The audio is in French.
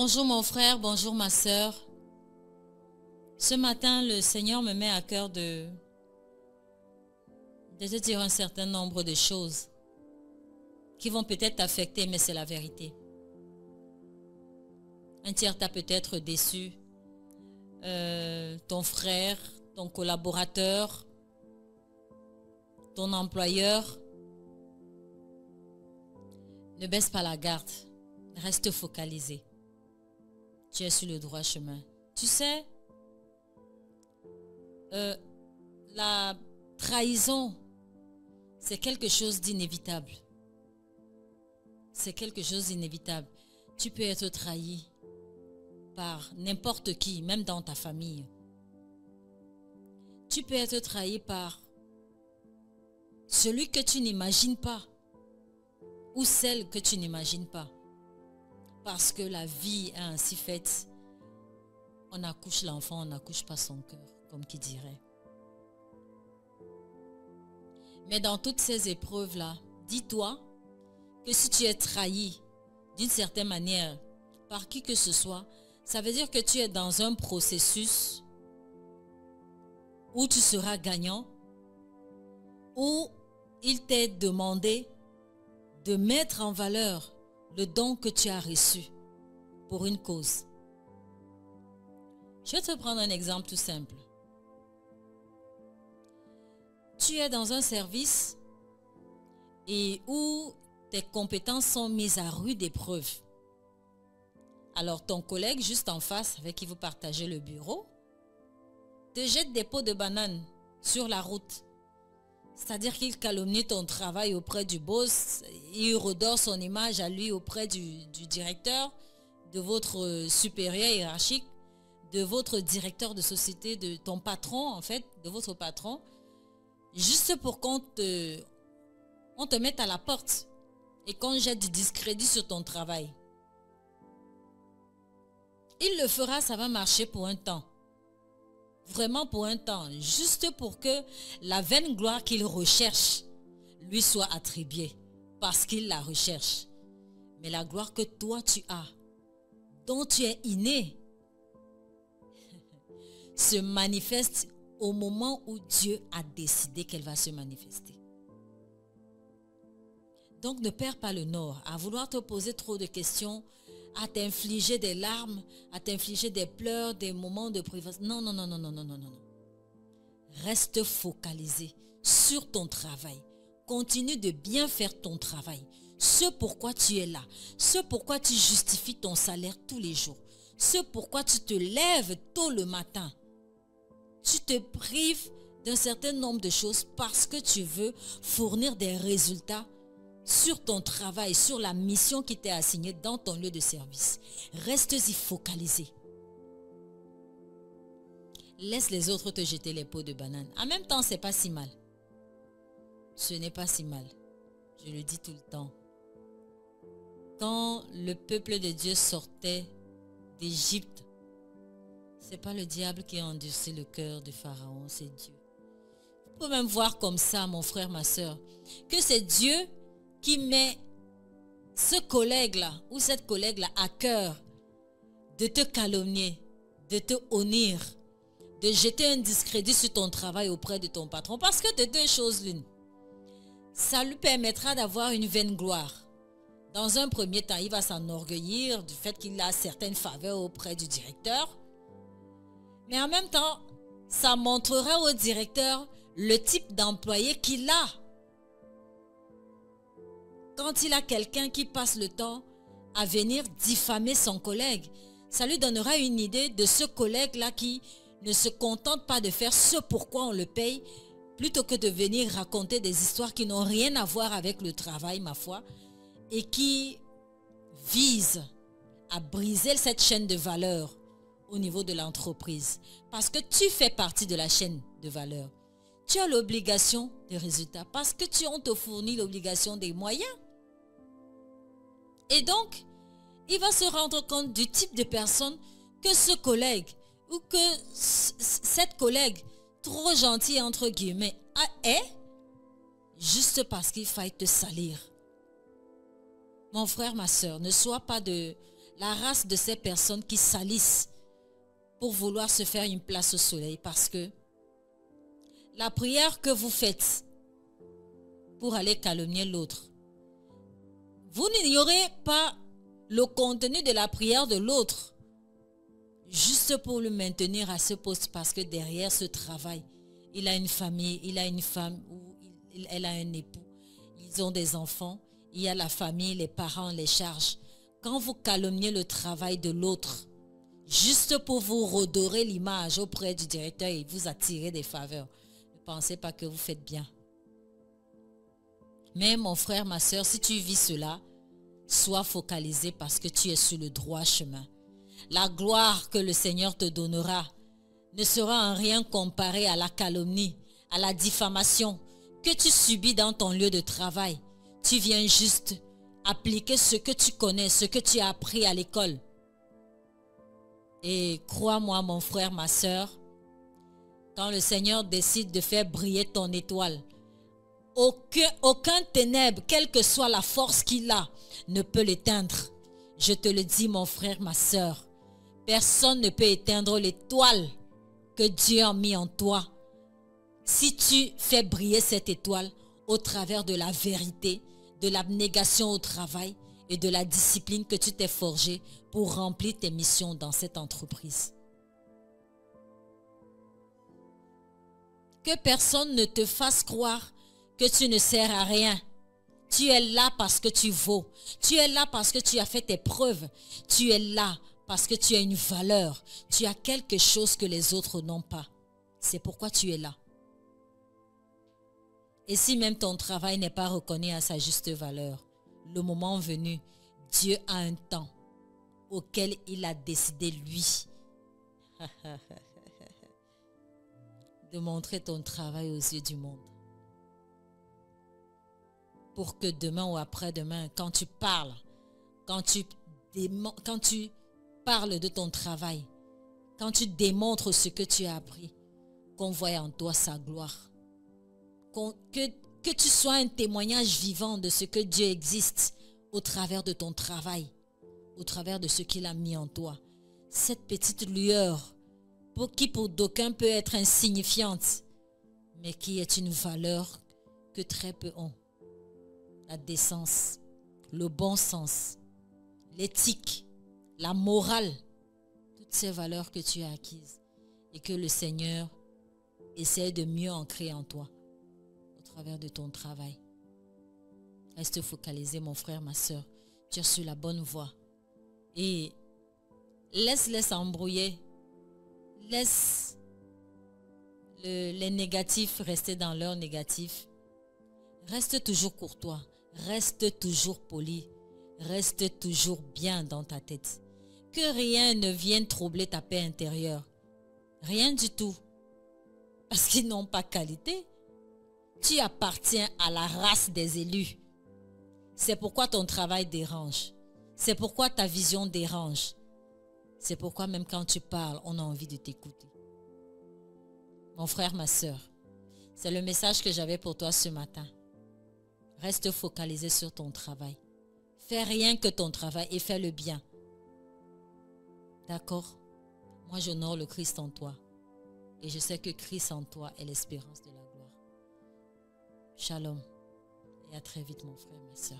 Bonjour mon frère, bonjour ma sœur. Ce matin, le Seigneur me met à cœur de te dire un certain nombre de choses qui vont peut-être t'affecter, mais c'est la vérité. Un tiers t'a peut-être déçu. Ton frère, ton collaborateur, ton employeur. Ne baisse pas la garde. Reste focalisé. Tu es sur le droit chemin. Tu sais, la trahison, c'est quelque chose d'inévitable. C'est quelque chose d'inévitable. Tu peux être trahi par n'importe qui, même dans ta famille. Tu peux être trahi par celui que tu n'imagines pas ou celle que tu n'imagines pas. Parce que la vie est ainsi faite. On accouche l'enfant, on n'accouche pas son cœur, comme qui dirait. Mais dans toutes ces épreuves-là, dis-toi que si tu es trahi d'une certaine manière par qui que ce soit, ça veut dire que tu es dans un processus où tu seras gagnant, où il t'est demandé de mettre en valeur le don que tu as reçu pour une cause. Je vais te prendre un exemple tout simple. Tu es dans un service et où tes compétences sont mises à rude épreuve. Alors ton collègue juste en face avec qui vous partagez le bureau te jette des pots de bananes sur la route. C'est-à-dire qu'il calomnie ton travail auprès du boss, il redore son image à lui auprès du directeur, de votre supérieur hiérarchique, de votre directeur de société, de ton patron en fait, de votre patron, juste pour qu'on te mette à la porte et qu'on jette du discrédit sur ton travail. Il le fera, ça va marcher pour un temps. Vraiment pour un temps, juste pour que la vaine gloire qu'il recherche lui soit attribuée, parce qu'il la recherche. Mais la gloire que toi tu as, dont tu es inné, se manifeste au moment où Dieu a décidé qu'elle va se manifester. Donc ne perds pas le nord à vouloir te poser trop de questions, à t'infliger des larmes, à t'infliger des pleurs, des moments de privation. Non, non, non, non, non, non, non, non. Reste focalisé sur ton travail. Continue de bien faire ton travail. Ce pourquoi tu es là. Ce pourquoi tu justifies ton salaire tous les jours. Ce pourquoi tu te lèves tôt le matin. Tu te prives d'un certain nombre de choses parce que tu veux fournir des résultats sur ton travail, sur la mission qui t'est assignée dans ton lieu de service. Reste-y focalisé. Laisse les autres te jeter les pots de banane. En même temps, c'est pas si mal. Ce n'est pas si mal. Je le dis tout le temps. Quand le peuple de Dieu sortait d'Égypte, c'est pas le diable qui a endurci le cœur de Pharaon, c'est Dieu. Vous pouvez même voir comme ça, mon frère, ma soeur, que c'est Dieu qui met ce collègue-là ou cette collègue-là à cœur de te calomnier, de te honnir, de jeter un discrédit sur ton travail auprès de ton patron. Parce que de deux choses l'une. Ça lui permettra d'avoir une vaine gloire. Dans un premier temps, il va s'enorgueillir du fait qu'il a certaines faveurs auprès du directeur. Mais en même temps, ça montrera au directeur le type d'employé qu'il a. Quand il a quelqu'un qui passe le temps à venir diffamer son collègue, ça lui donnera une idée de ce collègue-là qui ne se contente pas de faire ce pourquoi on le paye, plutôt que de venir raconter des histoires qui n'ont rien à voir avec le travail, ma foi, et qui visent à briser cette chaîne de valeur au niveau de l'entreprise. Parce que tu fais partie de la chaîne de valeur. Tu as l'obligation des résultats parce que on te fournit l'obligation des moyens. Et donc, il va se rendre compte du type de personne que ce collègue ou que cette collègue trop gentille entre guillemets est, juste parce qu'il faille te salir. Mon frère, ma soeur, ne sois pas de la race de ces personnes qui salissent pour vouloir se faire une place au soleil. Parce que la prière que vous faites pour aller calomnier l'autre, vous n'ignorez pas le contenu de la prière de l'autre, juste pour le maintenir à ce poste, parce que derrière ce travail, il a une famille, il a une femme ou elle a un époux, ils ont des enfants, il y a la famille, les parents, les charges. Quand vous calomniez le travail de l'autre, juste pour vous redorer l'image auprès du directeur et vous attirer des faveurs, ne pensez pas que vous faites bien. Mais mon frère, ma soeur, si tu vis cela, sois focalisé parce que tu es sur le droit chemin. La gloire que le Seigneur te donnera ne sera en rien comparée à la calomnie, à la diffamation que tu subis dans ton lieu de travail. Tu viens juste appliquer ce que tu connais, ce que tu as appris à l'école. Et crois-moi, mon frère, ma soeur, quand le Seigneur décide de faire briller ton étoile, aucun ténèbre, quelle que soit la force qu'il a, ne peut l'éteindre. Je te le dis, mon frère, ma soeur, personne ne peut éteindre l'étoile que Dieu a mis en toi. Si tu fais briller cette étoile au travers de la vérité, de l'abnégation au travail et de la discipline que tu t'es forgée pour remplir tes missions dans cette entreprise. Que personne ne te fasse croire que tu ne sers à rien. Tu es là parce que tu vaux. Tu es là parce que tu as fait tes preuves. Tu es là parce que tu as une valeur. Tu as quelque chose que les autres n'ont pas. C'est pourquoi tu es là. Et si même ton travail n'est pas reconnu à sa juste valeur, le moment venu, Dieu a un temps auquel il a décidé, lui, de montrer ton travail aux yeux du monde. Pour que demain ou après-demain, quand tu parles, quand tu parles de ton travail, quand tu démontres ce que tu as appris, qu'on voie en toi sa gloire. Que tu sois un témoignage vivant de ce que Dieu existe au travers de ton travail, au travers de ce qu'il a mis en toi. Cette petite lueur, qui pour d'aucuns peut être insignifiante, mais qui est une valeur que très peu ont. La décence, le bon sens, l'éthique, la morale, toutes ces valeurs que tu as acquises et que le Seigneur essaie de mieux ancrer en toi au travers de ton travail. Reste focalisé, mon frère, ma soeur. Tu es sur la bonne voie. Et laisse embrouiller. Laisse les négatifs rester dans leur négatif. Reste toujours courtois. Reste toujours poli. Reste toujours bien dans ta tête. Que rien ne vienne troubler ta paix intérieure. Rien du tout. Parce qu'ils n'ont pas qualité. Tu appartiens à la race des élus. C'est pourquoi ton travail dérange. C'est pourquoi ta vision dérange. C'est pourquoi même quand tu parles, on a envie de t'écouter. Mon frère, ma soeur, c'est le message que j'avais pour toi ce matin. Reste focalisé sur ton travail. Fais rien que ton travail et fais le bien. D'accord? Moi, j'honore le Christ en toi. Et je sais que Christ en toi est l'espérance de la gloire. Shalom. Et à très vite, mon frère, ma soeur.